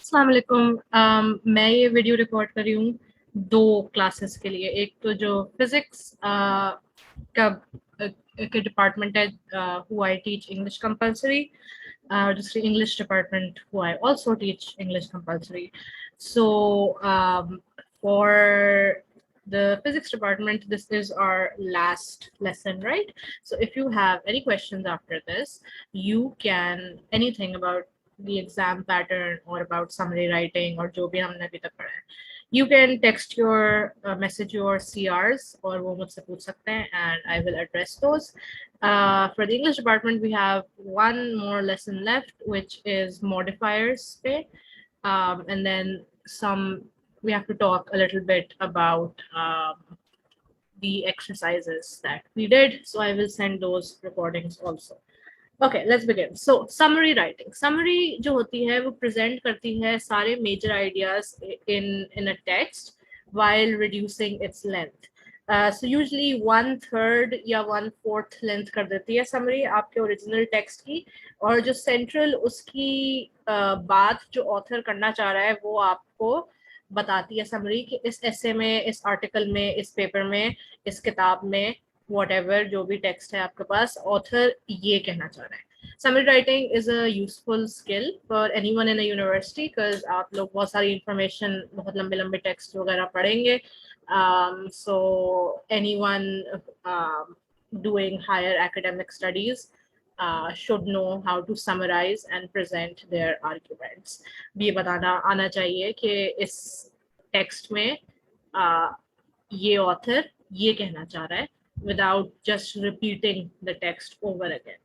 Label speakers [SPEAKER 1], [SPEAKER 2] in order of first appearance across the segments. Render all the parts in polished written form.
[SPEAKER 1] अस्सलाम वालेकुम। मैं ये वीडियो रिकॉर्ड कर रही हूँ दो क्लासेस के लिए। एक तो जो फिजिक्स का के डिपार्टमेंट है, who I teach English compulsory, और दूसरी English department who I also teach English compulsory. So for the physics department, this is our last lesson, right? So if you have any questions after this, you can anything about the exam pattern or about summary writing or जो भी हमने अभी तक पढ़ा है, you can text your message your CRs और वो मुझसे पूछ सकते हैं and I will address those. For the English department, we have one more lesson left, which is modifiers पे, and then some we have to talk a little bit about the exercises that we did. So I will send those recordings also. Okay, let's begin. So summary writing. Summary जो होती है वो present करती है सारे major ideas in a text while reducing its length. So usually 1/3 या 1/4 length कर देती है summary आपके original text की, और जो central उसकी बात जो author करना चाह रहा है वो आपको बताती है summary कि इस essay में, इस article में, इस paper में, इस किताब में, whatever जो भी text है आपके पास, author ये कहना चाह रहा है. Summary writing is a useful skill for anyone in a university because आप लोग बहुत सारी information, बहुत लंबे text वगैरह पढ़ेंगे. So anyone doing higher academic studies should know how to summarize and present their arguments. ये बताना आना चाहिए कि इस text में ये author ये कहना चाह रहा है without just repeating the text over again.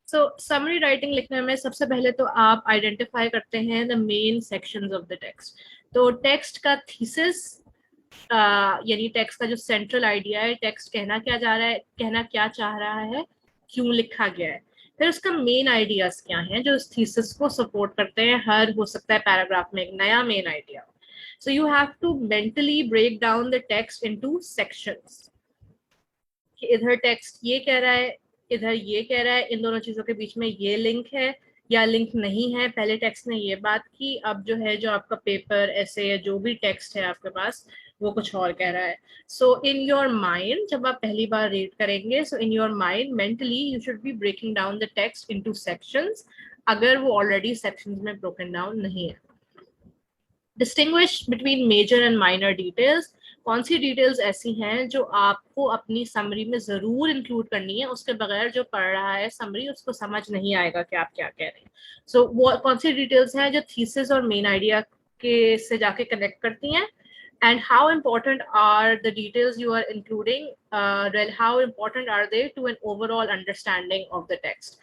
[SPEAKER 1] So summary writing लिखने में सबसे पहले तो आप identify करते हैं the main sections of the text. तो text का thesis यानी text का जो central idea है, text कहना क्या जा रहा है, कहना क्या चाह रहा है, क्यों लिखा गया है, फिर उसका main ideas क्या हैं जो उस thesis को support करते हैं. हर हो सकता है paragraph में एक नया main idea. So you have to mentally break down the text into sections. कि इधर text ये कह रहा है, इधर ये कह रहा है, इन दोनों चीजों के बीच में ये लिंक है या लिंक नहीं है. पहले टेक्स्ट ने ये बात की, अब जो है जो आपका पेपर, ऐसे या जो भी टेक्स्ट है आपके पास वो कुछ और कह रहा है. सो इन योर माइंड जब आप पहली बार रीड करेंगे, so in your mind mentally you should be breaking down the text into sections, अगर वो ऑलरेडी सेक्शंस में ब्रोकन डाउन नहीं है. Distinguish between major and minor details. कौन सी डिटेल्स ऐसी हैं जो आपको अपनी समरी में जरूर इंक्लूड करनी है, उसके बगैर जो पढ़ रहा है समरी उसको समझ नहीं आएगा कि आप क्या कह रहे हैं. सो वो कौन सी डिटेल्स हैं जो थीसिस और मेन आइडिया के से जाके कनेक्ट करती हैं, and how important are the details you are including, how important are they to an overall understanding of the text.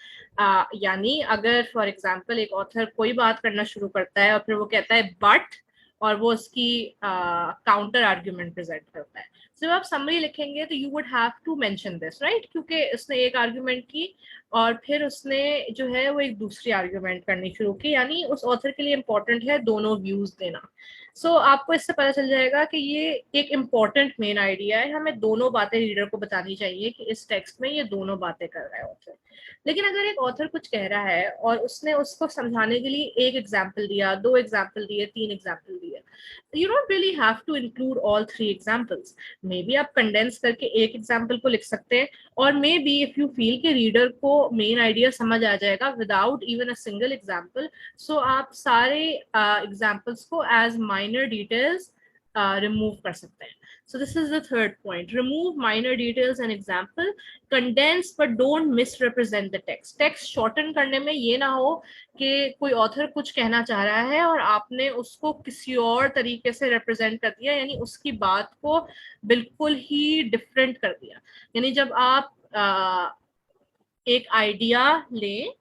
[SPEAKER 1] यानी अगर फॉर एग्जांपल एक ऑथर कोई बात करना शुरू करता है और फिर वो कहता है बट, और वो उसकी काउंटर आर्ग्यूमेंट प्रेजेंट करता है. जब आप समरी लिखेंगे तो you would have to mention this, right, क्योंकि उसने एक आर्ग्यूमेंट की और फिर उसने जो है वो एक दूसरी आर्ग्यूमेंट करनी शुरू की, यानी उस ऑथर के लिए इंपॉर्टेंट है दोनों व्यूज देना. सो आपको इससे पता चल जाएगा कि ये एक इम्पॉर्टेंट मेन आइडिया है, हमें दोनों बातें रीडर को बतानी चाहिए कि इस टेक्स्ट में ये दोनों बातें कर रहा है ऑथर. लेकिन अगर एक ऑथर कुछ कह रहा है और उसने उसको समझाने के लिए एक एग्जाम्पल दिया, दो एग्जाम्पल दिए, तीन एग्जाम्पल दिए, you don't really have to include all 3 examples. Maybe आप कंडेंस करके एक एग्जाम्पल को लिख सकते हैं, और maybe if you feel कि रीडर को मेन आइडिया समझ आ जाएगा without even a single example, so आप सारे एग्जाम्पल्स को एज माइनर डिटेल्स रिमूव कर सकते हैं. So this is the third point. Remove minor details and example. Condense but don't misrepresent the text. Text shorten करने में ये ना हो कि कोई author कुछ कहना चाह रहा है और आपने उसको किसी और तरीके से represent कर दिया, यानी उसकी बात को बिल्कुल ही different कर दिया. यानी जब आप एक आइडिया लें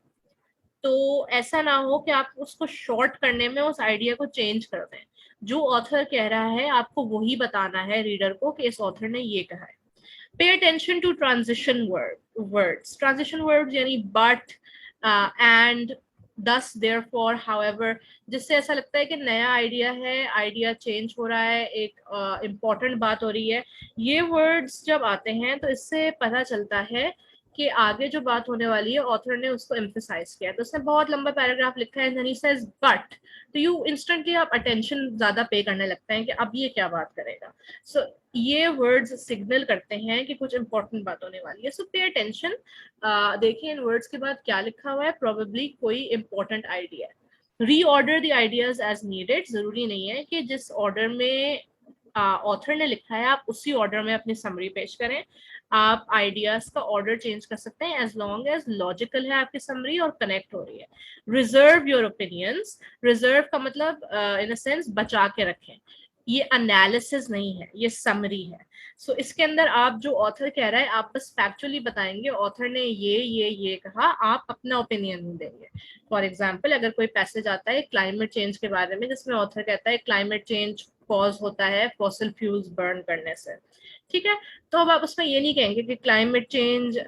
[SPEAKER 1] तो ऐसा ना हो कि आप उसको शॉर्ट करने में उस आइडिया को चेंज कर दें. जो ऑथर कह रहा है आपको वही बताना है रीडर को कि इस ऑथर ने ये कहा है. Pay attention to transition words. Transition words यानी but, and, thus therefore however, जिससे ऐसा लगता है कि नया आइडिया है, आइडिया चेंज हो रहा है, एक इम्पॉर्टेंट बात हो रही है. ये वर्ड्स जब आते हैं तो इससे पता चलता है कि आगे जो बात होने वाली है ऑथर ने उसको एम्फेसाइज किया, तो उसने बहुत लंबा पैराग्राफ लिखा है, देन ही सेज बट, तो यू इंस्टेंटली आप अटेंशन ज्यादा पे करने लगते हैं कि अब ये क्या बात करेगा। सो ये वर्ड्स सिग्नल करते हैं कि कुछ इंपॉर्टेंट बात होने वाली है, सो पे अटेंशन। देखिए इन वर्ड्स के बाद क्या लिखा हुआ है, प्रोबेबली कोई इंपॉर्टेंट आइडिया है। Reorder the ideas as needed, जरूरी नहीं है कि जिस ऑर्डर में ऑथर ने लिखा है आप उसी ऑर्डर में अपनी समरी पेश करें। आप आइडियाज का ऑर्डर चेंज कर सकते हैं एज लॉन्ग एज लॉजिकल है आपकी समरी और कनेक्ट हो रही है। रिजर्व योर ओपिनियंस, रिजर्व का मतलब इन अ सेंस बचा के रखें, ये एनालिसिस नहीं है, ये समरी है। सो इसके अंदर आप जो ऑथर कह रहा है आप बस फैक्चुअली बताएंगे ऑथर ने ये कहा, आप अपना ओपिनियन नहीं देंगे। फॉर एग्जाम्पल अगर कोई पैसेज आता है क्लाइमेट चेंज के बारे में जिसमें ऑथर कहता है क्लाइमेट चेंज कॉज होता है फॉसिल फ्यूल्स बर्न करने से, ठीक है, तो अब आप उसमें ये नहीं कहेंगे कि क्लाइमेट चेंज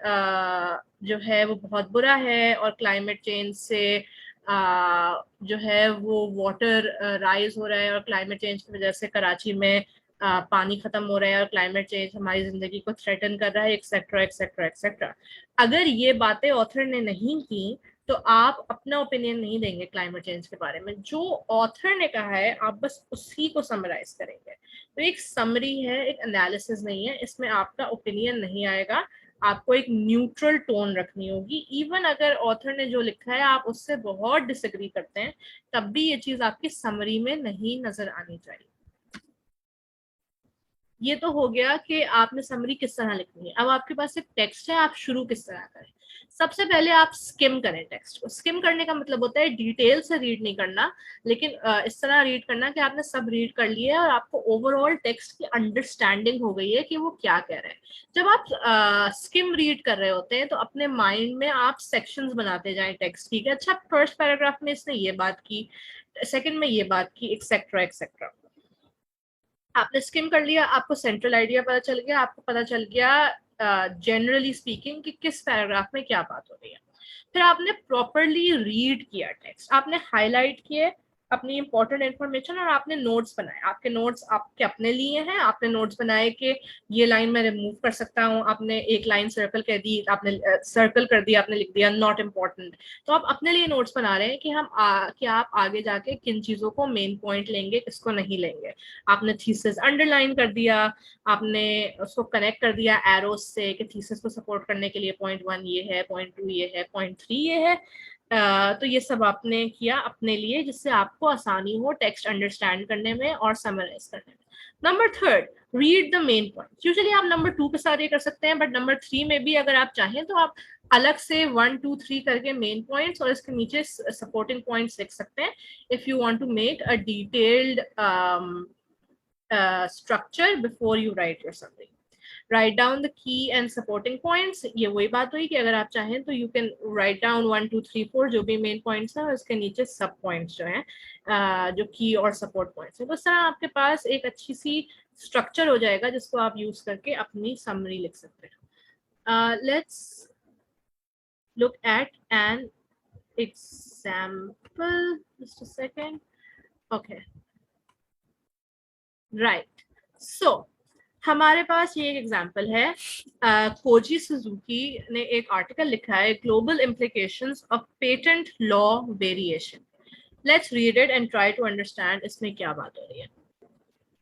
[SPEAKER 1] जो है वो बहुत बुरा है और क्लाइमेट चेंज से जो है वो वाटर राइज हो रहा है और क्लाइमेट चेंज की वजह से कराची में पानी खत्म हो रहा है और क्लाइमेट चेंज हमारी जिंदगी को थ्रेटन कर रहा है, एक्सेट्रा एक्सेट्रा एक्सेट्रा। अगर ये बातें ऑथर ने नहीं की तो आप अपना ओपिनियन नहीं देंगे क्लाइमेट चेंज के बारे में, जो ऑथर ने कहा है आप बस उसी को समराइज करेंगे। तो एक समरी है, एक एनालिसिस नहीं है, इसमें आपका ओपिनियन नहीं आएगा, आपको एक न्यूट्रल टोन रखनी होगी। इवन अगर ऑथर ने जो लिखा है आप उससे बहुत डिसएग्री करते हैं तब भी ये चीज आपकी समरी में नहीं नजर आनी चाहिए। ये तो हो गया कि आपने समरी किस तरह लिखनी है। अब आपके पास एक टेक्स्ट है, आप शुरू किस तरह करें। सबसे पहले आप स्किम करें टेक्स्ट को। स्किम करने का मतलब होता है डिटेल से रीड नहीं करना, लेकिन इस तरह रीड करना कि आपने सब रीड कर लिया है और आपको ओवरऑल टेक्स्ट की अंडरस्टैंडिंग हो गई है कि वो क्या कह रहे हैं। जब आप स्किम रीड कर रहे होते हैं तो अपने माइंड में आप सेक्शंस बनाते जाएं टेक्स्ट की, अच्छा फर्स्ट पैराग्राफ में इसने ये बात की, सेकंड में ये बात की, एक्सेट्रा एक्सेट्रा। आपने स्किम कर लिया, आपको सेंट्रल आइडिया पता चल गया, आपको पता चल गया जनरली स्पीकिंग कि किस पैराग्राफ में क्या बात हो रही है। फिर आपने प्रॉपरली रीड किया टेक्स्ट, आपने हाईलाइट किए अपनी इंपॉर्टेंट इन्फॉर्मेशन और आपने नोट्स बनाए। आपके नोट्स आपके अपने लिए हैं, आपने नोट्स बनाए कि ये लाइन मैं रिमूव कर सकता हूँ, आपने एक लाइन सर्कल कर दी, आपने सर्कल कर दिया, आपने लिख दिया नॉट इम्पॉर्टेंट। तो आप अपने लिए नोट्स बना रहे हैं कि कि आप आगे जाके किन चीजों को मेन पॉइंट लेंगे, किसको नहीं लेंगे। आपने थीसिस अंडरलाइन कर दिया, आपने उसको कनेक्ट कर दिया एरोस से कि थीसिस को सपोर्ट करने के लिए पॉइंट 1 ये है, पॉइंट 2 ये है, पॉइंट 3 ये है। तो ये सब आपने किया अपने लिए जिससे आपको आसानी हो टेक्स्ट अंडरस्टैंड करने में और समराइज करने में। Number third, read the main point. Usually आप नंबर 2 के साथ ये कर सकते हैं, बट नंबर 3 में भी अगर आप चाहें तो आप अलग से 1 2 3 करके मेन पॉइंट्स और इसके नीचे सपोर्टिंग पॉइंट्स लिख सकते हैं if you want to make a detailed structure before you write your summary. Write down the key and supporting points. ये वही बात हुई कि अगर आप चाहें तो you can write down 1 2 3 4 जो भी main points हैं और उसके नीचे सब points जो हैं जो key और support points हैं। तो इस तरह आपके पास एक अच्छी सी structure हो जाएगा जिसको आप use करके अपनी summary लिख सकते हैं। Let's look at an example. Just a second. Okay. Right, so हमारे पास ये एक एग्जांपल है। कोजी सुजुकी ने एक आर्टिकल लिखा है global implications of patent law variation. Let's read it and try to understand इसमें क्या बात हो रही है।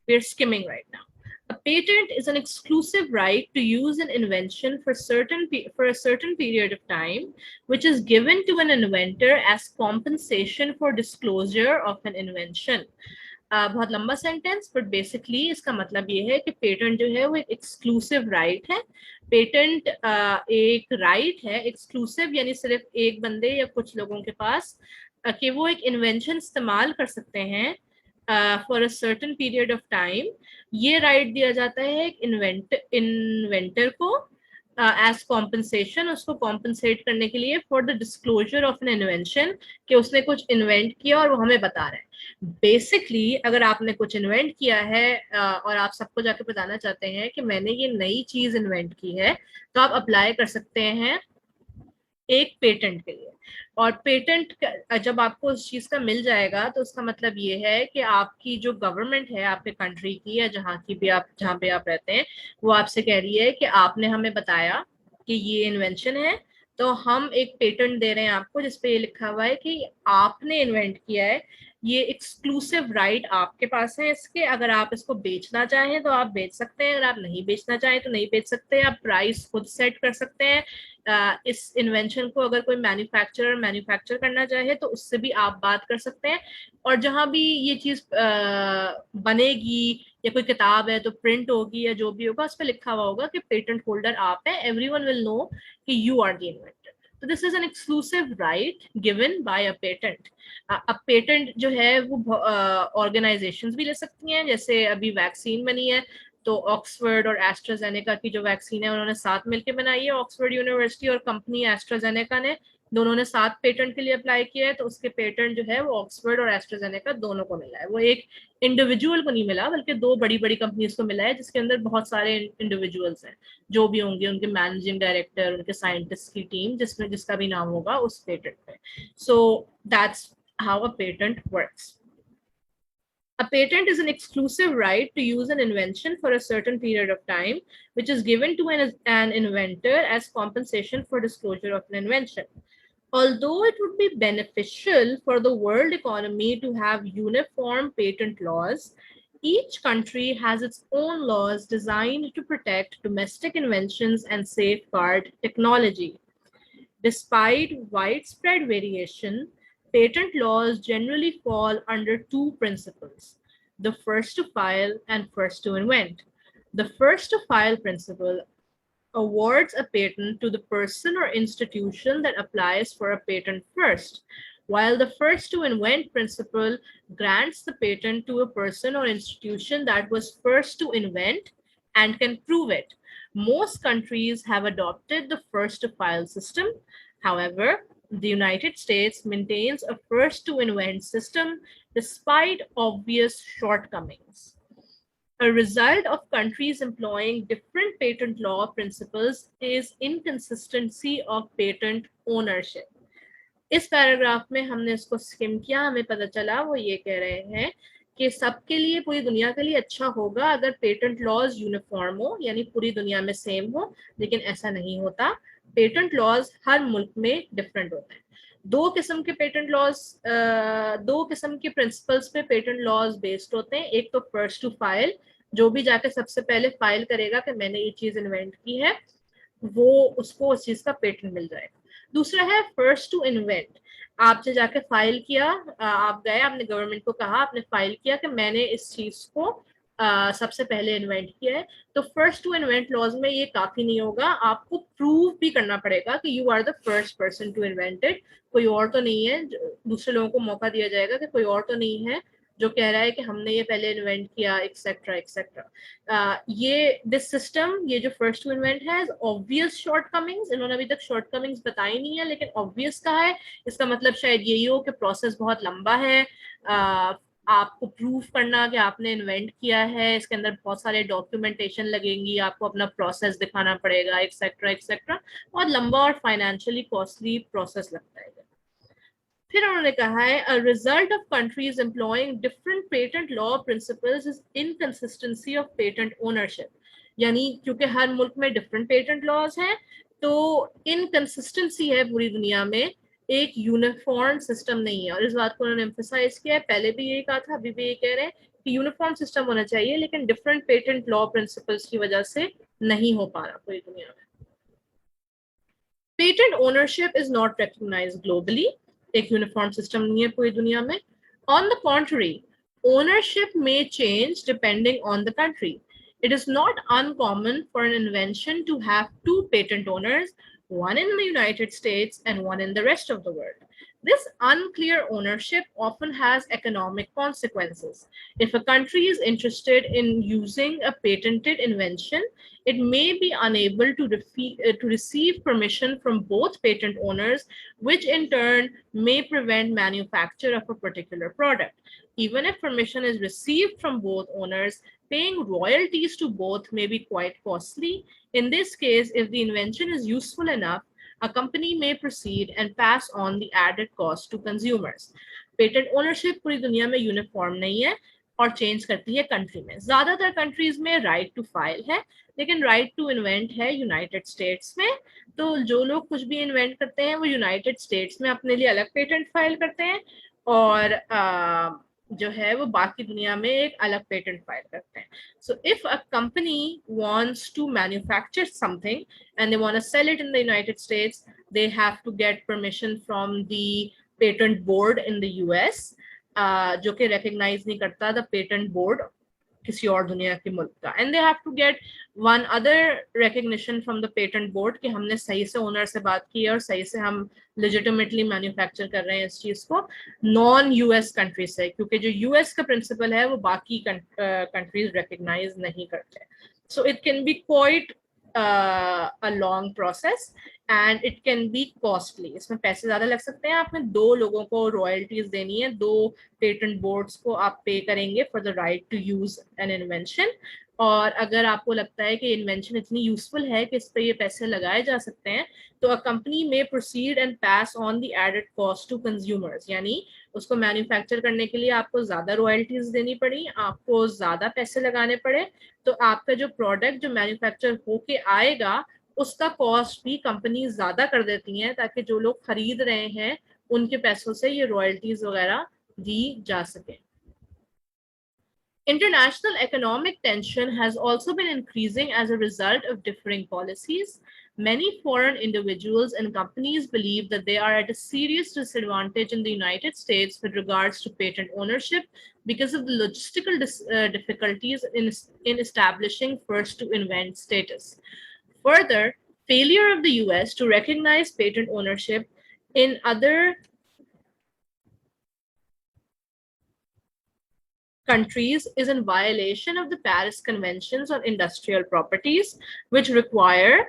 [SPEAKER 1] We are skimming right now. A patent is an exclusive right to use an invention for a certain period of time, which is given to an inventor as compensation for disclosure of an invention. बहुत लंबा sentence, but basically इसका मतलब ये है कि patent जो है वो एक एक्सक्लूसिव राइट है। पेटेंट एक राइट है, एक्सक्लूसिव यानी सिर्फ एक बंदे या कुछ लोगों के पास कि वो एक इन्वेंशन इस्तेमाल कर सकते हैं for a certain period of time. ये राइट दिया जाता है एक इन्वेंटर को एज कॉम्पनसेशन, उसको कॉम्पनसेट करने के लिए for the disclosure of an invention, कि उसने कुछ इन्वेंट किया और वो हमें बता रहा है। बेसिकली अगर आपने कुछ इन्वेंट किया है और आप सबको जाके बताना चाहते हैं कि मैंने ये नई चीज इन्वेंट की है, तो आप अप्लाई कर सकते हैं एक पेटेंट के लिए। और पेटेंट जब आपको उस चीज का मिल जाएगा तो उसका मतलब ये है कि आपकी जो गवर्नमेंट है आपके कंट्री की या जहाँ पे आप रहते हैं, वो आपसे कह रही है कि आपने हमें बताया कि ये इन्वेंशन है, तो हम एक पेटेंट दे रहे हैं आपको जिसपे ये लिखा हुआ है कि आपने इन्वेंट किया है, ये एक्सक्लूसिव राइट आपके पास है इसके। अगर आप इसको बेचना चाहें तो आप बेच सकते हैं, अगर आप नहीं बेचना चाहें तो नहीं बेच सकते। आप प्राइस खुद सेट कर सकते हैं। इस इन्वेंशन को अगर कोई मैन्युफैक्चर करना चाहे तो उससे भी आप बात कर सकते हैं। और जहां भी ये चीज बनेगी या कोई किताब है तो प्रिंट होगी या जो भी होगा, उस पर लिखा हुआ होगा कि पेटेंट होल्डर आप है, एवरीवन विल नो कि यू आर द इन्वेंटर। तो this is an exclusive right given by a patent. अब पेटेंट जो है वो ऑर्गेनाइजेशंस भी ले सकती हैं। जैसे अभी वैक्सीन बनी है, तो ऑक्सफोर्ड और एस्ट्राजेनेका की जो वैक्सीन है उन्होंने साथ मिलकर बनाई है, ऑक्सफोर्ड यूनिवर्सिटी और कंपनी एस्ट्राजेनेका ने, दोनों ने 7 पेटेंट के लिए अप्लाई किया है। तो उसके पेटेंट जो है वो ऑक्सफोर्ड और एस्ट्राजेनेका दोनों को मिला है। वो एक इंडिविजुअल को नहीं मिला, बल्कि 2 बड़ी बड़ी कंपनीज को मिला है, जिसके अंदर बहुत सारे इंडिविजुअल्स हैं, जो भी होंगे उनके मैनेजिंग डायरेक्टर, उनके साइंटिस्ट की टीम, जिसमें जिसका भी नाम होगा उस पेटेंट पे। So that's how a patent works. A patent is an exclusive right to use an invention for a certain period of time, which is given to an inventor as compensation for disclosure of an invention. Although it would be beneficial for the world economy to have uniform patent laws, each country has its own laws designed to protect domestic inventions and safeguard technology. Despite widespread variation, patent laws generally fall under 2 principles: the first to file and first to invent. The first to file principle awards a patent to the person or institution that applies for a patent first, while the first to invent principle grants the patent to a person or institution that was first to invent and can prove it. Most countries have adopted the first to file system. However, the United States maintains a first to invent system despite obvious shortcomings. A result of countries employing different patent law principles is inconsistency of patent ownership. इस paragraph में हमने इसको scheme किया, हमें पता चला वो ये कह रहे हैं कि सबके लिए, पूरी दुनिया के लिए अच्छा होगा अगर पेटेंट लॉज यूनिफॉर्म हो, यानी पूरी दुनिया में सेम हो, लेकिन ऐसा नहीं होता। पेटेंट लॉज हर मुल्क में डिफरेंट होते हैं। 2 किस्म के पेटेंट लॉज, 2 किस्म के प्रिंसिपल्स पे पेटेंट लॉज बेस्ड होते हैं। एक तो फर्स्ट टू फाइल, जो भी जाके सबसे पहले फाइल करेगा कि मैंने ये चीज इन्वेंट की है, वो उसको उस चीज का पेटेंट मिल जाएगा। दूसरा है फर्स्ट टू इन्वेंट। आपने जाके फाइल किया, आप गए, आपने गवर्नमेंट को कहा, आपने फाइल किया कि मैंने इस चीज को सबसे पहले इन्वेंट किया है, तो फर्स्ट टू इन्वेंट लॉज में ये काफी नहीं होगा, आपको प्रूव भी करना पड़ेगा कि you are the first person to invent it, कोई और तो नहीं है। दूसरे लोगों को मौका दिया जाएगा कि कोई और तो नहीं है जो कह रहा है कि हमने ये पहले इन्वेंट किया, एक्सेट्रा एक्सेट्रा। ये दिस सिस्टम, ये जो फर्स्ट टू इन्वेंट है, ऑब्वियस शॉर्टकमिंग्स, इन्होंने अभी तक शॉर्टकमिंग्स बताई नहीं है, लेकिन ऑब्वियस कहा है, इसका मतलब शायद यही हो कि प्रोसेस बहुत लंबा है, आपको प्रूफ करना कि आपने इन्वेंट किया है, इसके अंदर बहुत सारे डॉक्यूमेंटेशन लगेंगी, आपको अपना प्रोसेस दिखाना पड़ेगा, एक्सेट्रा एक्सेट्रा, बहुत लंबा और फाइनेंशियली कॉस्टली प्रोसेस लगता है। फिर उन्होंने कहा है, a result of countries employing different patent law principles is inconsistency of patent ownership. यानी क्योंकि हर मुल्क में डिफरेंट पेटेंट लॉज हैं, तो इनकंसिस्टेंसी है पूरी दुनिया में, एक यूनिफॉर्म सिस्टम नहीं है। और इस बात को उन्होंने एम्फसाइज किया है, पहले भी यही कहा था, अभी भी यही कह रहे हैं कि यूनिफॉर्म सिस्टम होना चाहिए, लेकिन डिफरेंट पेटेंट लॉ प्रिंसिपल्स की वजह से नहीं हो पा रहा पूरी दुनिया में। Patent ownership is not recognised globally, एक यूनिफॉर्म सिस्टम नहीं है पूरी दुनिया में। On the contrary, ownership may change depending on the country. It is not uncommon for an invention to have 2 patent owners, one in the United States and one in the rest of the world. This unclear ownership often has economic consequences. If a country is interested in using a patented invention, it may be unable to receive permission from both patent owners, which in turn may prevent manufacture of a particular product. Even if permission is received from both owners, paying royalties to both may be quite costly. In this case, if the invention is useful enough, a company may proceed and pass on the added cost to consumers. Patent ownership पूरी दुनिया में uniform नहीं है और change करती है country में। ज्यादातर कंट्रीज में राइट टू फाइल है, लेकिन राइट टू इन्वेंट है यूनाइटेड स्टेट्स में, तो जो लोग कुछ भी इन्वेंट करते हैं वो यूनाइटेड स्टेट्स में अपने लिए अलग पेटेंट फाइल करते हैं, और जो है वो बाकी दुनिया में एक अलग पेटेंट फाइल करते हैं. So if a company wants to manufacture something and they want to sell it in the United States, they have to get permission from the patent board in the US, जो कि recognize नहीं करता the patent board किसी और दुनिया के मुल्क का. And they have to get one other recognition from the patent board कि हमने सही से ओनर से बात की है और सही से हम लेजिटिमेटली मैन्युफैक्चर कर रहे हैं इस चीज को नॉन यूएस कंट्री से, क्योंकि जो यूएस का प्रिंसिपल है वो बाकी कंट्रीज रिकग्नाइज नहीं करते. So it can be quite a long process and it can be costly. इसमें पैसे ज्यादा लग सकते हैं. आपने 2 लोगों को रॉयल्टीज देनी है, 2 पेटेंट बोर्ड्स को आप पे करेंगे for the right to use an invention. और अगर आपको लगता है कि इन्वेंशन इतनी यूजफुल है कि इस पर ये पैसे लगाए जा सकते हैं, तो a company may proceed and pass on the added cost to consumers. यानी उसको मैन्युफैक्चर करने के लिए आपको ज्यादा रॉयल्टीज देनी पड़ी, आपको ज्यादा पैसे लगाने पड़े, तो आपका जो प्रोडक्ट जो मैन्युफैक्चर होके आएगा उसका कॉस्ट भी कंपनी ज्यादा कर देती हैं ताकि जो लोग खरीद रहे हैं उनके पैसों से ये रॉयल्टीज वगैरह दी जा सके. International economic tension has also been increasing as a result of differing policies. Many foreign individuals and companies believe that they are at a serious disadvantage in the United States with regards to patent ownership because of the logistical difficulties in establishing first to invent status. Further, failure of the US to recognize patent ownership in other countries is in violation of the Paris Conventions on Industrial Properties, which require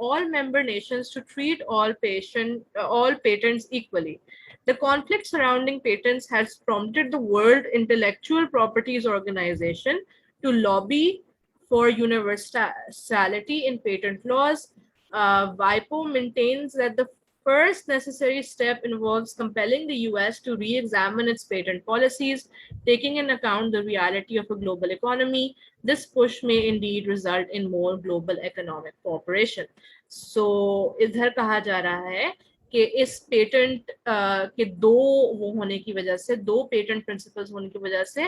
[SPEAKER 1] all member nations to treat all patents equally. The conflict surrounding patents has prompted the World Intellectual Properties Organization to lobby for universality in patent laws. WIPO maintains that the first necessary step involves compelling the US to re-examine its patent policies, taking into account the reality of a global economy. This push may indeed result in more global economic cooperation. So, इधर कहा जा रहा है कि इस patent के दो वो होने की वजह से, 2 पेटेंट प्रिंसिपल्स होने की वजह से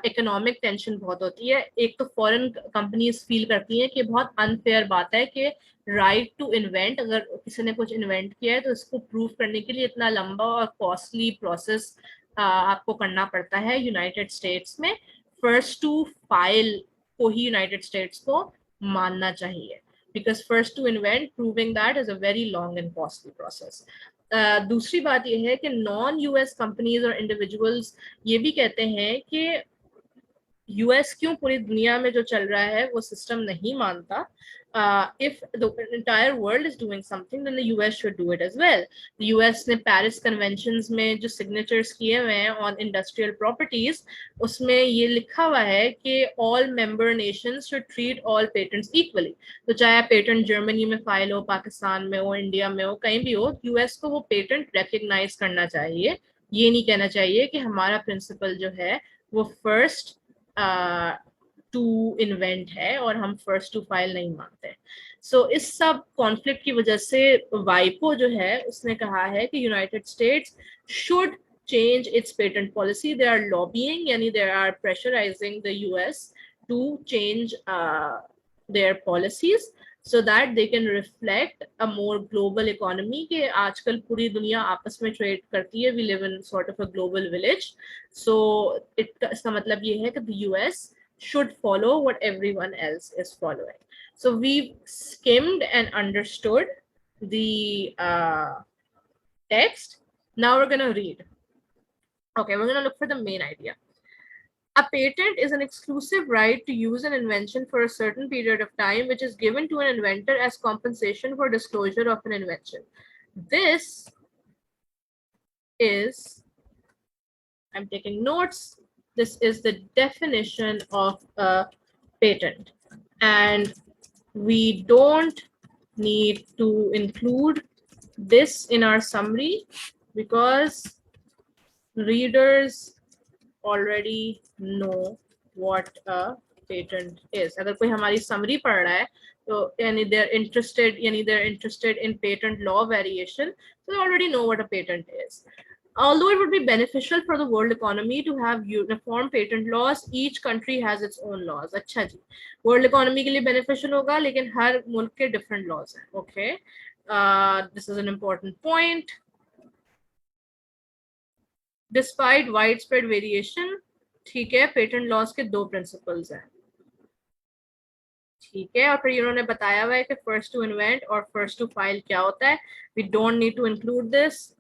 [SPEAKER 1] इकोनॉमिक टेंशन बहुत होती है. एक तो फॉरेन कंपनीज फील करती हैं कि बहुत अनफेयर बात है कि राइट टू इन्वेंट, अगर किसी ने कुछ इन्वेंट किया है तो इसको प्रूव करने के लिए इतना लंबा और कॉस्टली प्रोसेस आपको करना पड़ता है यूनाइटेड स्टेट्स में. फर्स्ट टू फाइल को ही यूनाइटेड स्टेट्स को मानना चाहिए, because first to invent proving that is a very long and costly process. दूसरी बात यह है कि नॉन यूएस कंपनीज और इंडिविजुअल्स ये भी कहते हैं कि यूएस क्यों पूरी दुनिया में जो चल रहा है वो सिस्टम नहीं मानता. If the entire world is doing something, then the US should do it as well. The US ने Paris Conventions में जो signatures किए हुए हैं on industrial properties, उसमें ये लिखा हुआ है कि all member nations should treat all patents equally. तो चाहे पेटेंट जर्मनी में फाइल हो, पाकिस्तान में हो, इंडिया में हो, कहीं भी हो, यूएस को वो पेटेंट recognize करना चाहिए. ये नहीं कहना चाहिए कि हमारा प्रिंसिपल जो है वो फर्स्ट टू इन्वेंट है और हम फर्स्ट टू फाइल नहीं मानते. सो इस सब कॉन्फ्लिक्ट की वजह से वाइपो जो है उसने कहा है कि United states should change its patent policy. They are lobbying, yani they are pressurizing the US to change their policies so that they can reflect a more global economy कि आजकल पूरी दुनिया आपस में ट्रेड करती है. We live in sort of a global village. So इसका मतलब ये है कि the US should follow what everyone else is following. So we've skimmed and understood the text. Now we're going to read. Okay, we're going to look for the main idea. A patent is an exclusive right to use an invention for a certain period of time, which is given to an inventor as compensation for disclosure of an invention. This is, I'm taking notes, this is the definition of a patent. And we don't need to include this in our summary because readers already know what a patent is. अगर कोई हमारी summary पढ़ रहा है तो यानी they're interested in patent law variation, so they already know what a patent is. Although it would be beneficial for the world economy to have uniform patent laws, each country has its own laws. अच्छा जी, world economy के लिए beneficial होगा, लेकिन हर मुल्क के different laws हैं. Okay, this is an important point. Despite widespread variation, ठीक है, patent laws के दो principles हैं. ठीक है, और फिर इन्होंने बताया हुआ है कि first to invent और first to file क्या होता है. We don't need to include this.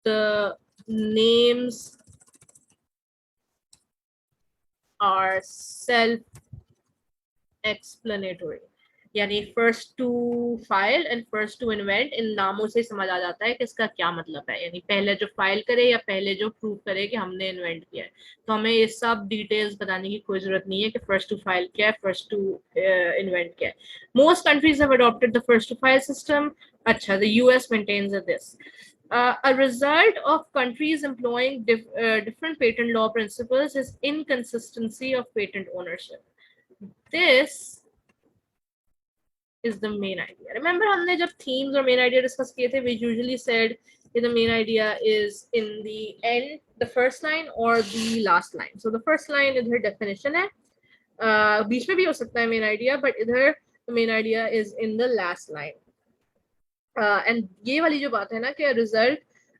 [SPEAKER 1] The names are self-explanatory. यानी first to file and first to invent, इन नामों से समझ आ जाता है कि इसका क्या मतलब है. यानी पहले जो फाइल करे या पहले जो प्रूव करे कि हमने इन्वेंट किया है. तो हमें ये सब डिटेल्स बताने की कोई जरूरत नहीं है कि first to file क्या है, first to invent क्या है. Most countries have adopted the first to file system. अच्छा, the US maintains this. A result of countries employing different patent law principles is inconsistency of patent ownership. This is the main idea. Remember, हमने जब themes और main idea discuss किए थे, we usually said that the main idea is in the end, the first line or the last line. So the first line इधर definition है, बीच में भी हो सकता है main idea, but इधर the main idea is in the last line. And ये वाली जो बात है ना कि result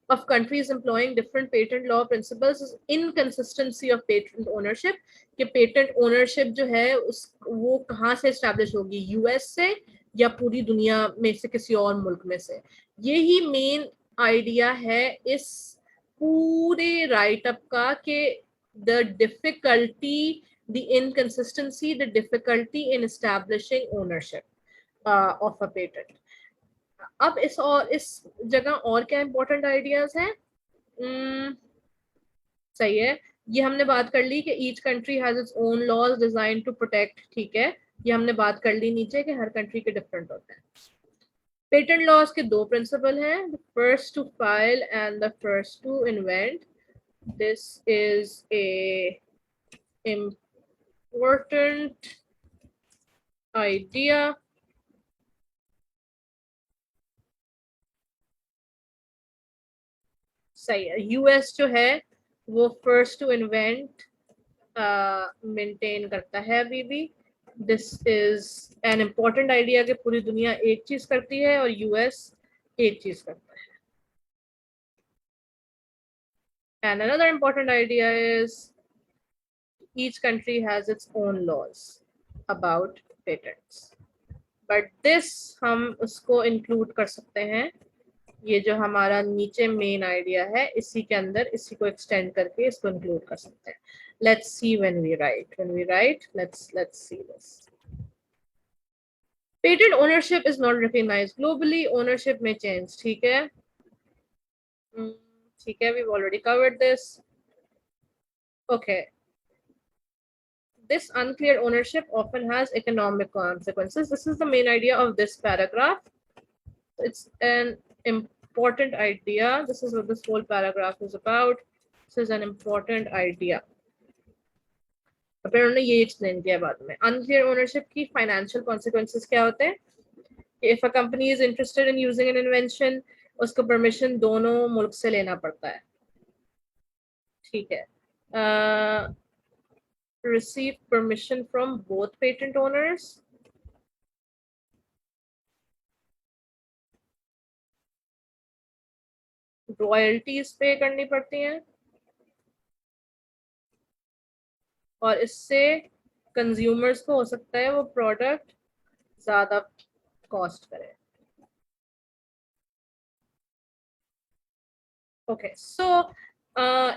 [SPEAKER 1] of countries employing different patent law principles is inconsistency of patent ownership. कि patent ownership जो है वो कहाँ से establish होगी, US से या पूरी दुनिया में से किसी और मुल्क में से. यही main idea है इस पूरे write up का कि the difficulty, the inconsistency, the difficulty in establishing ownership of a patent. अब इस जगह और क्या इंपॉर्टेंट आइडियाज हैं. सही है, ये हमने बात कर ली कि each country has its own laws design to protect. ठीक है, ये हमने बात कर ली नीचे कि हर कंट्री के डिफरेंट होते हैं. पेटेंट लॉज के दो प्रिंसिपल हैं, first to file and the first to invent. This is a important idea. सही है, यूएस जो है वो फर्स्ट टू इन्वेंट मेंटेन करता है अभी भी. This is an important idea कि पूरी दुनिया एक चीज करती है और यूएस एक चीज करता है. And another important idea is each country has its own laws about patents. But this हम उसको इंक्लूड कर सकते हैं, ये जो हमारा नीचे मेन आइडिया है इसी के अंदर इसी को एक्सटेंड करके इसको इंक्लूड कर सकते हैं. Let's see when we write, let's see this. Patent ownership is not recognized globally. Ownership may change. ठीक है, ठीक है, we've already covered this. Okay. This unclear ownership often has economic consequences. This is the main idea of this paragraph. It's an important idea. This is what this whole paragraph is about. This is an important idea. फिर उन्होंने ये explain किया बाद में. Unclear ownership की financial consequences क्या होते हैं. If a company is interested in using an invention, उसको परमिशन दोनों मुल्क से लेना पड़ता है. ठीक है, receive permission from both patent owners. Royalties pay करनी पड़ती हैं और इससे कंज्यूमर्स को हो सकता है वो प्रोडक्ट ज्यादा कॉस्ट करे. ओके, सो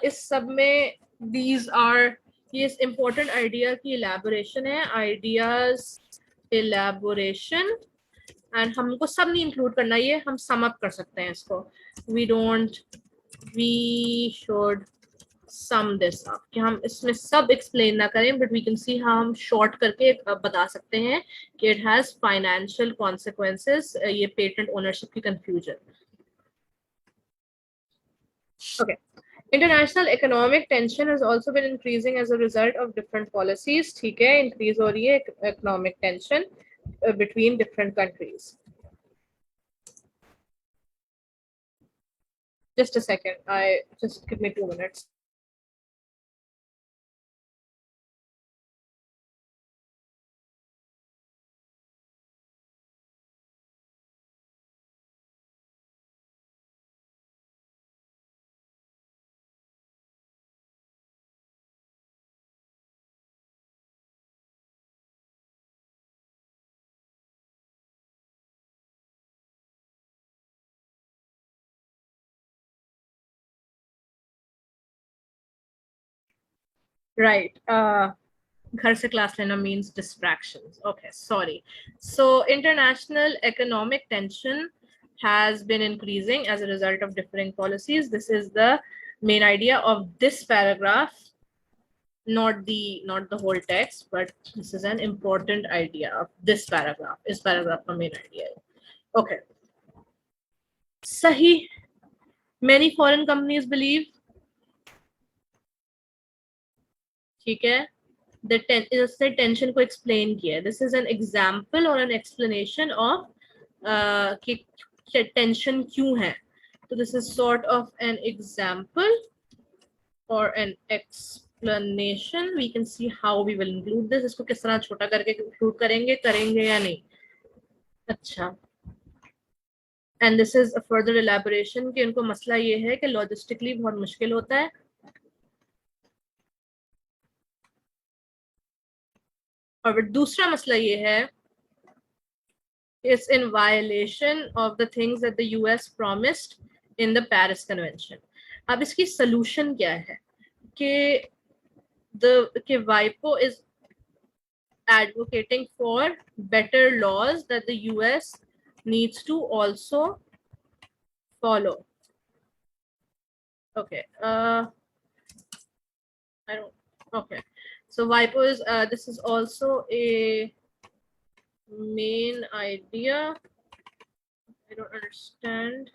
[SPEAKER 1] इस सब में दीज आर, ये इस इम्पोर्टेंट आइडिया की इलेबोरेशन है. आइडियाज इलेबोरेशन, एंड हमको सब नहीं इंक्लूड करना, ये हम सम अप कर सकते हैं इसको. We should sum this up, कि हम इसमें सब एक्सप्लेन ना करें, बट वी कैन सी हम शॉर्ट करके बता सकते हैं कि इट हैज फाइनेंशियल कॉन्सिक्वेंसेस, ये पेटेंट ओनरशिप की confusion. Okay, International economic tension has also been increasing as a result of different policies. ठीक है, increase हो रही है economic tension between different countries. Just a second, just give me 2 minutes. Right. घर से class लेना means distractions. Okay, sorry. So international economic tension has been increasing as a result of differing policies. This is the main idea of this paragraph, not the whole text, but this is an important idea of this paragraph. Is paragraph का main idea. Okay. सही. Many foreign companies believe. ठीक है. The tension को explain किया. This is an example or an explanation of कि tension क्यों है. So this is sort of an example or an explanation. We can see how we will include this. इसको किस तरह छोटा करके include करेंगे या नहीं. अच्छा. And this is a further elaboration कि उनको मसला ये है कि logistically बहुत मुश्किल होता है. और दूसरा मसला ये है, it's in violation of the things that the US promised in the Paris Convention. अब इसकी solution क्या है कि WIPO is advocating for better laws that the US needs to also follow. Okay. Okay. So WIPO is, this is also a main idea. I don't understand.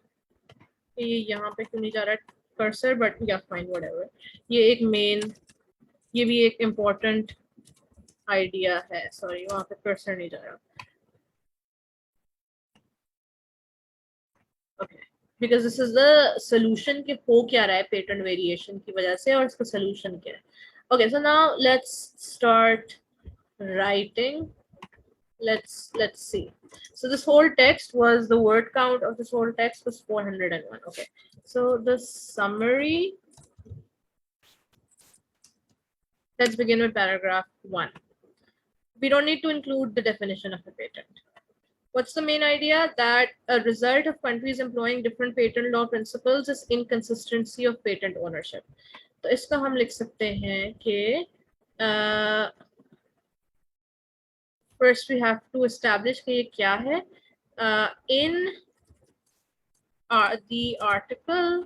[SPEAKER 1] ये यहाँ पे क्यों नहीं जा रहा cursor, but yeah, fine, whatever. ये एक main, ये भी एक important idea है. Sorry, वहाँ पे cursor नहीं जा रहा. Okay, because this is the solution कि हो क्या रहा है patent variation की वजह से और इसका solution क्या है. Okay, so now let's start writing. Let's see. So this whole text was, the word count of this whole text was 401. Okay, so the summary, let's begin with paragraph 1. We don't need to include the definition of a patent. What's the main idea? That a result of countries employing different patent law principles is inconsistency of patent ownership. तो इसका हम लिख सकते हैं कि first we have to establish कि ये क्या है. In the article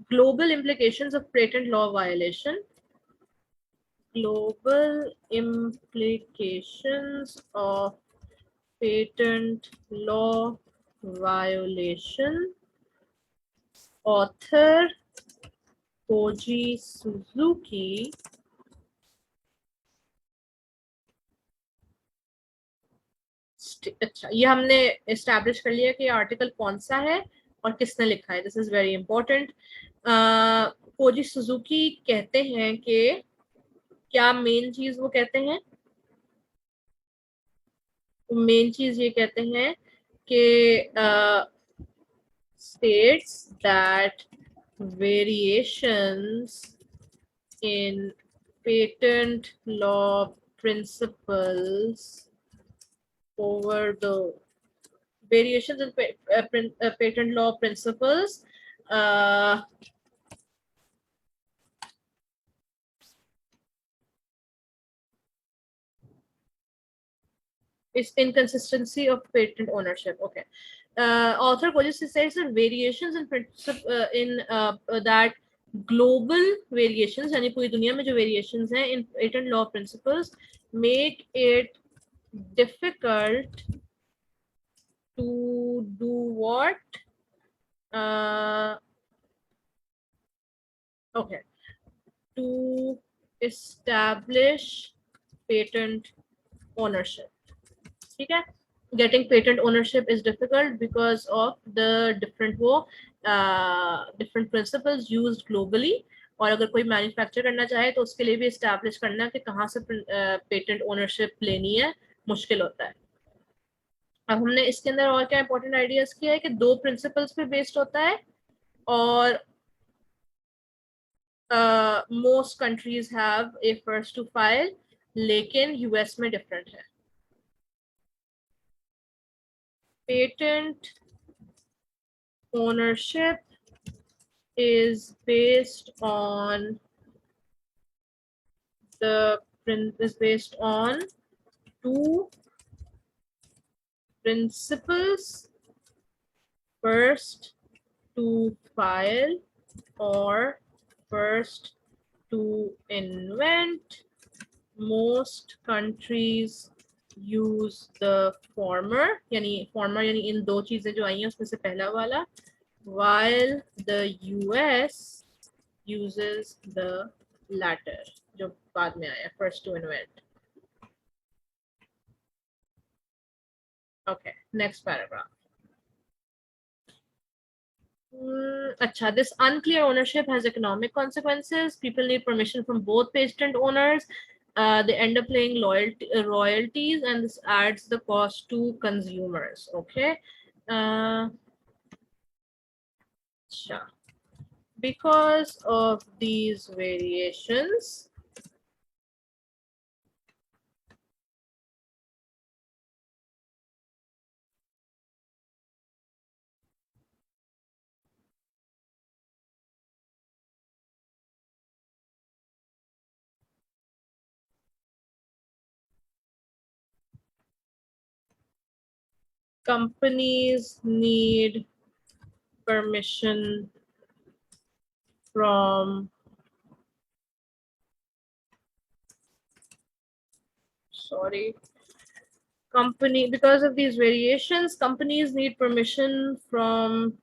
[SPEAKER 1] global implications of patent law violation, global implications of patent law violation, author Koji Suzuki अच्छा, ये हमने एस्टैब्लिश कर लिया कि आर्टिकल कौन सा है और किसने लिखा है. This is very important. Koji Suzuki कहते हैं कि क्या मेन चीज वो कहते हैं, मेन चीज ये कहते हैं कि states that variations in patent law principles over the variations in patent law principles is inconsistency of patent ownership. Okay. Author Koji says that variations in that global variations, यानी पूरी दुनिया में जो variations हैं in patent law principles make it difficult to do what? Okay. To establish patent ownership. Okay. Getting patent ownership is difficult because of the different principles used globally. और अगर कोई manufacture करना चाहे तो उसके लिए भी एस्टैब्लिश करना कि कहाँ से पेटेंट ओनरशिप लेनी है मुश्किल होता है. अब हमने इसके अंदर और क्या इंपॉर्टेंट आइडियाज किया है कि दो प्रिंसिपल्स पे बेस्ड होता है और most countries have a first to file लेकिन यूएस में डिफरेंट है. Patent ownership is based on two principles: first to file or first to invent. Most countries use the former, यानी इन दो चीजें जो आई हैं उसमें से पहला वाला, while the US uses the latter, जो बाद में आया, first to invent. Okay, next paragraph. Acha, this unclear ownership has economic consequences. People need permission from both patent owners. They end up paying royalties, and this adds the cost to consumers. Okay. Because of these variations, companies need permission from because of these variations, companies need permission from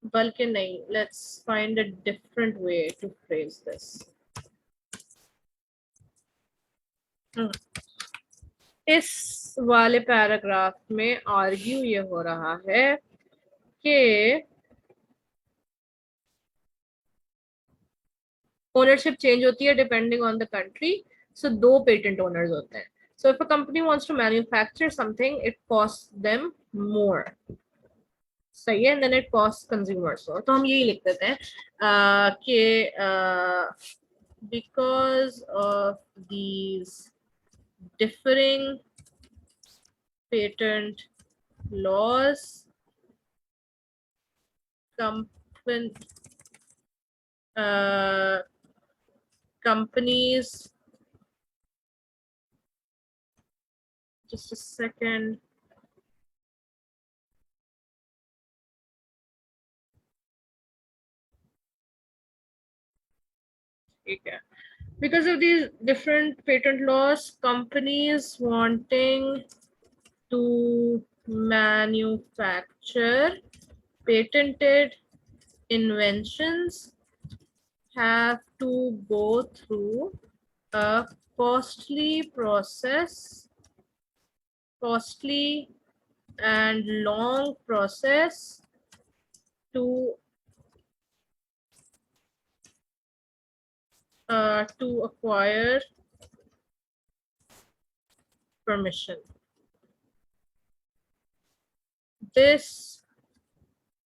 [SPEAKER 1] Balkan. Let's find a different way to phrase this. इस वाले paragraph में argue ये हो रहा है कि ownership change होती है डिपेंडिंग ऑन द कंट्री. सो दो पेटेंट ओनर्स होते हैं. So if a company wants to manufacture something, it costs them more. सही है, and then it costs consumers more. तो हम यही लिख देते हैं कि because of these differing patent laws, companies, just a second. Okay. Because of these different patent laws, companies wanting to manufacture patented inventions have to go through a costly and long process to acquire permission. This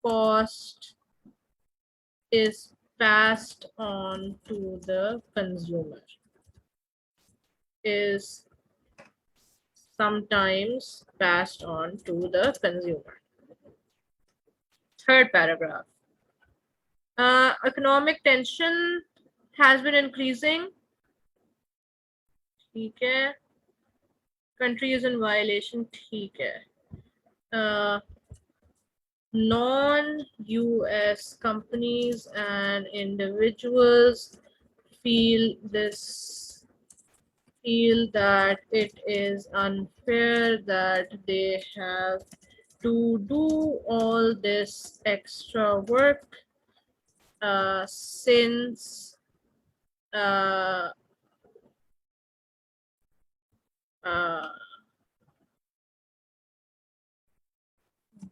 [SPEAKER 1] cost is passed on to the consumer. Is sometimes passed on to the consumer. Third paragraph. Economic tension has been increasing. ठीक है. Country is in violation. ठीक है. Non-US companies and individuals feel that it is unfair that they have to do all this extra work since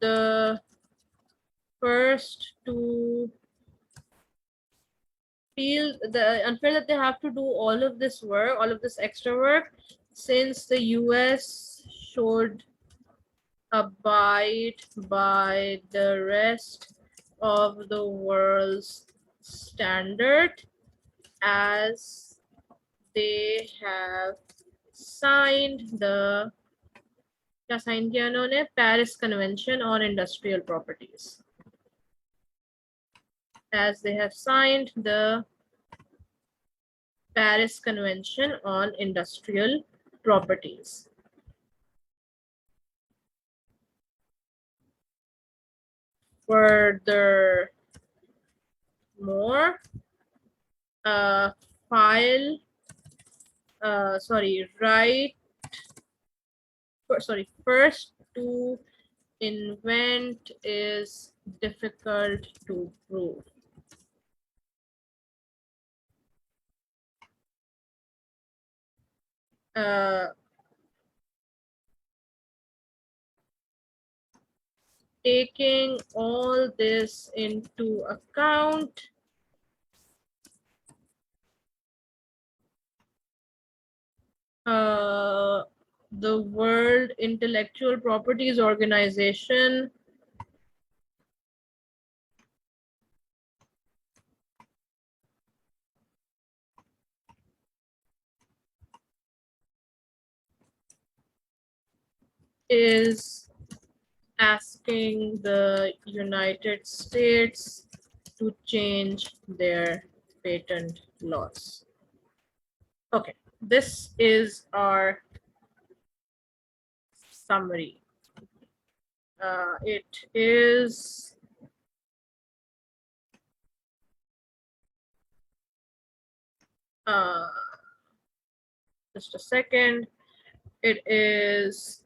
[SPEAKER 1] the first two feel the unfair that they have to do all of this work, all of this extra work, since the US should abide by the rest of the world's standard as they have signed the क्या sign किया उन्होंने Paris Convention on Industrial Properties, as they have signed the Paris Convention on Industrial Properties. Furthermore, first to invent is difficult to prove. Taking all this into account, the World Intellectual Properties Organization is asking the United States to change their patent laws. Okay, this is our summary. It is just a second. It is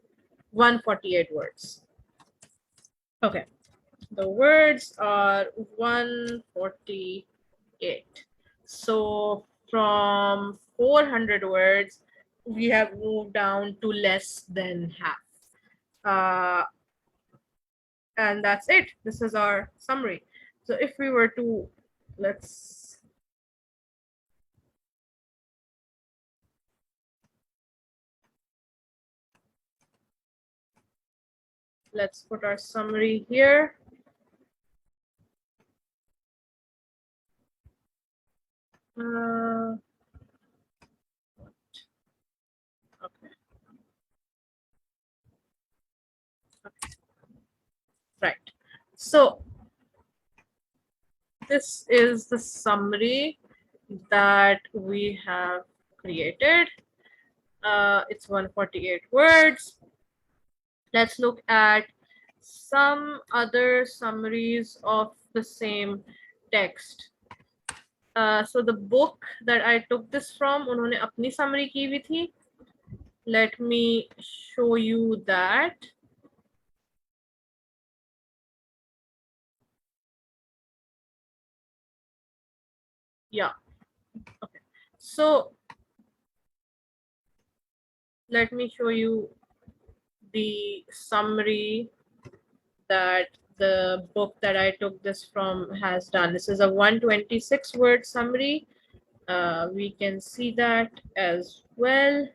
[SPEAKER 1] 148 words. Okay, the words are 148. So from 400 words, we have moved down to less than half. And that's it. This is our summary. So if we were to, let's put our summary here. Okay. Right. So this is the summary that we have created. It's 148 words. Let's look at some other summaries of the same text. So the book that I took this from, उन्होंने अपनी summary की हुई थी. Let me show you that. Yeah. Okay. So let me show you the summary that the book that I took this from has done. This is a 126 word summary. We can see that as well.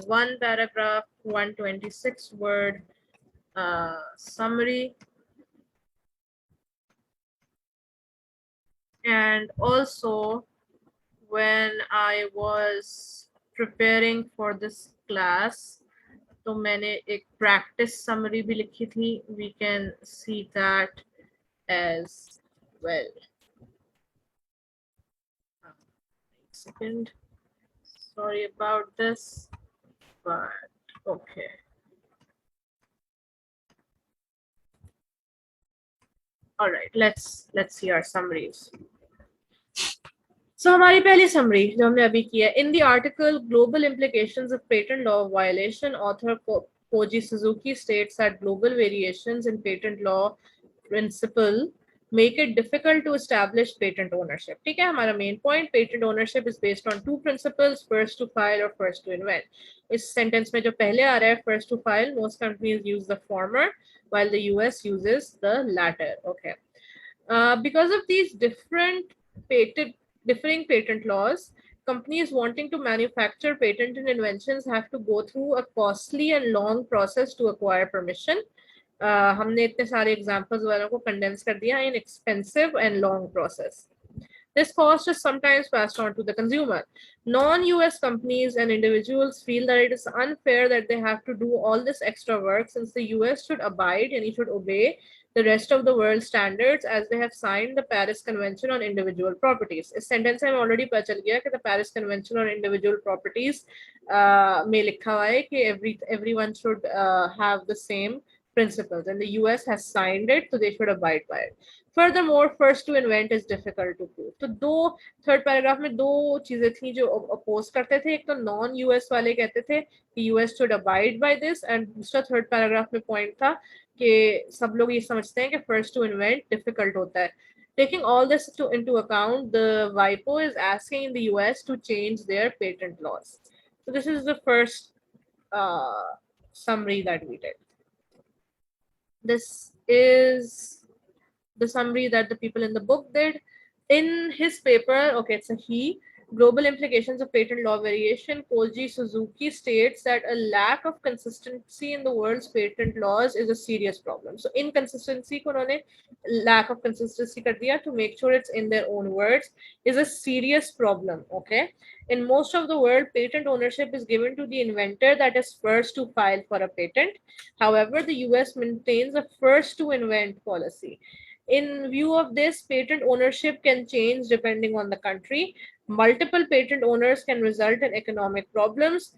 [SPEAKER 1] One paragraph, 126 word summary. And also, when I was preparing for this class, तो मैंने एक practice summary भी लिखी थी. We can see that as well. Second, sorry about this, but okay. All right, let's see our summaries. So हमारी पहली summary जो हमने अभी की है, in the article global implications of patent law violation, author Koji Suzuki states that global variations in patent law principle make it difficult to establish patent ownership. ठीक है, हमारा main point, patent ownership is based on two principles, first to file or first to invent. इस sentence में जो पहले आ रहा है first to file, most companies use the former while the US uses the latter. Okay. Because of these differing patent laws, companies wanting to manufacture patented inventions have to go through a costly and long process to acquire permission. हमने इतने सारे examples वालों को condense कर दिया in expensive and long process. This cost is sometimes passed on to the consumer. Non-US companies and individuals feel that it is unfair that they have to do all this extra work, since the US should abide and it should obey the rest of the world standards as they have signed the Paris Convention on Individual Properties. इस sentence में already पता चल गया कि the Paris Convention on Individual Properties में लिखा हुआ है कि everyone should have the same principles, and the US has signed it, so they should abide by it. Furthermore, first to invent is difficult to prove. तो दो third paragraph में दो चीजें थी जो अपोज करते थे. एक तो नॉन यूएस वाले कहते थे कि US should abide by this, and दूसरा थर्ड पैराग्राफ में पॉइंट था कि सब लोग ये समझते हैं कि फर्स्ट टू इन्वेंट डिफिकल्ट होता है. Taking all this into account, the WIPO is asking the US to change their patent laws. So this is the first summary that we did. This is the summary that the people in the book did. In his paper, okay, it's a he, Global Implications of Patent Law Variation, Koji Suzuki states that a lack of consistency in the world's patent laws is a serious problem. So inconsistency ko unhone lack of consistency kar diya, to make sure it's in their own words, is a serious problem, okay? In most of the world, patent ownership is given to the inventor that is first to file for a patent. However, the US maintains a first to invent policy. In view of this, patent ownership can change depending on the country. Multiple patent owners can result in economic problems.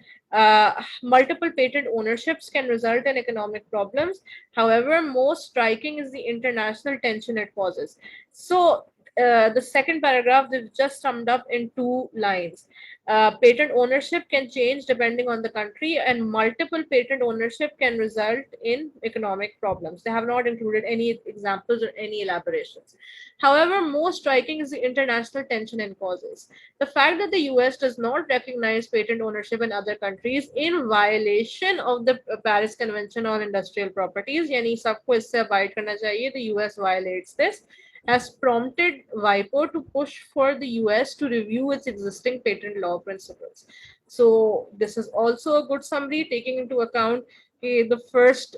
[SPEAKER 1] Multiple patent ownerships can result in economic problems. However, most striking is the international tension it causes. So, the second paragraph is just summed up in 2 lines. Patent ownership can change depending on the country, and multiple patent ownership can result in economic problems. They have not included any examples or any elaborations. However, most striking is the international tension it causes. The fact that the US does not recognize patent ownership in other countries in violation of the Paris Convention on Industrial Properties, यानी सबको इससे abide करना चाहिए, the US violates this, has prompted WIPO to push for the US to review its existing patent law principles. So this is also a good summary, taking into account the first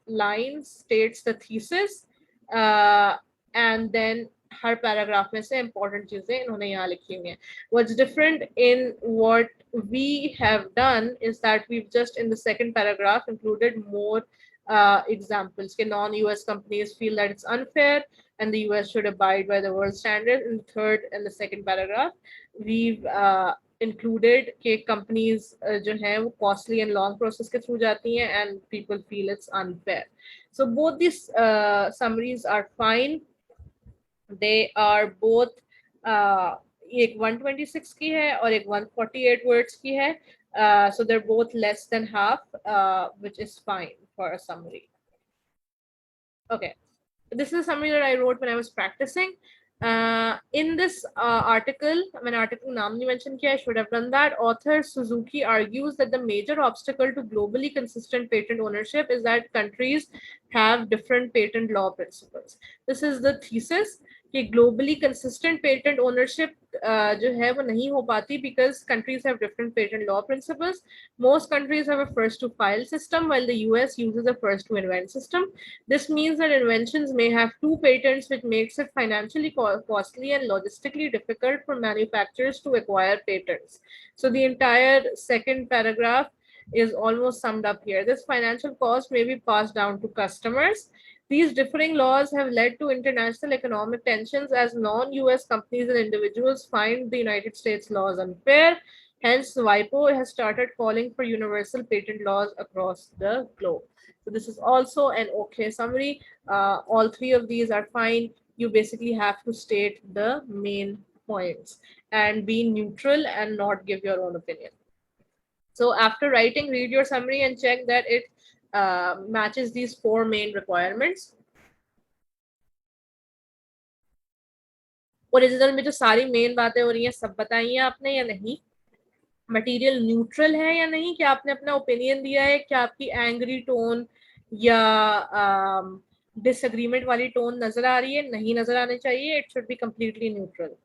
[SPEAKER 1] line states the thesis, and then her paragraph में से important चीजें इन्होंने यहाँ लिखी हुई हैं. What's different in what we have done is that we've just in the second paragraph included more examples. Non-US companies feel that it's unfair and the US should abide by the world standard. In the third and the second paragraph, we've included कि companies जो हैं वो costly and long process के through जाती हैं and people feel it's unfair. So both these summaries are fine. They are both एक 126 की है और एक 148 words की है. So they're both less than half, which is fine for a summary. Okay, this is a summary that I wrote when I was practicing. In this article, मैंने article नाम नहीं mention किया, I should have done that. Author Suzuki argues that the major obstacle to globally consistent patent ownership is that countries have different patent law principles. This is the thesis कि globally consistent patent ownership जो है वो नहीं हो पाती because countries have different patent law principles. Most countries have a first to file system while the US uses a first to invent system. This means that inventions may have 2 patents, which makes it financially costly and logistically difficult for manufacturers to acquire patents. So the entire second paragraph is almost summed up here. This financial cost may be passed down to customers. These differing laws have led to international economic tensions as non-US companies and individuals find the United States laws unfair. Hence, WIPO has started calling for universal patent laws across the globe. So this is also an okay summary. All three of these are fine. You basically have to state the main points and be neutral and not give your own opinion. So after writing, read your summary and check that it matches these four main requirements. Original में जो सारी main बातें हो रही हैं सब बताई हैं आपने या नहीं, मटेरियल न्यूट्रल है या नहीं, क्या आपने अपना ओपिनियन दिया है, क्या आपकी एंग्री टोन या डिसएग्रीमेंट वाली टोन नजर आ रही है, नहीं नजर आनी चाहिए, it should be completely neutral.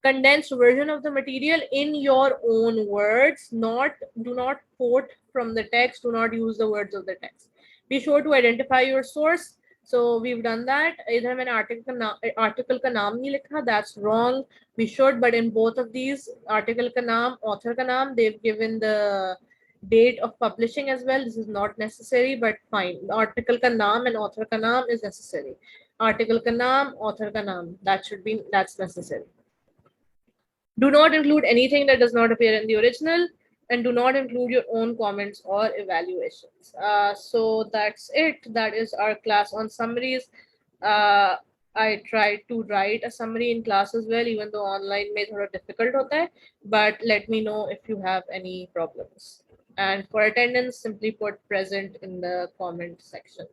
[SPEAKER 1] Condensed version of the material in your own words, do not quote from the text, do not use the words of the text. Be sure to identify your source. So we've done that. इधर मैंने article का नाम नहीं लिखा, that's wrong. We should, but in both of these, article का नाम, author का नाम, they've given the date of publishing as well. This is not necessary, but fine. Article का नाम and author का नाम is necessary. Article का नाम, author का नाम, that's necessary. Do not include anything that does not appear in the original, and do not include your own comments or evaluations. So that's it. That is our class on summaries. I tried to write a summary in class as well, even though online may be difficult hota hai, but let me know if you have any problems. And for attendance, simply put present in the comment section.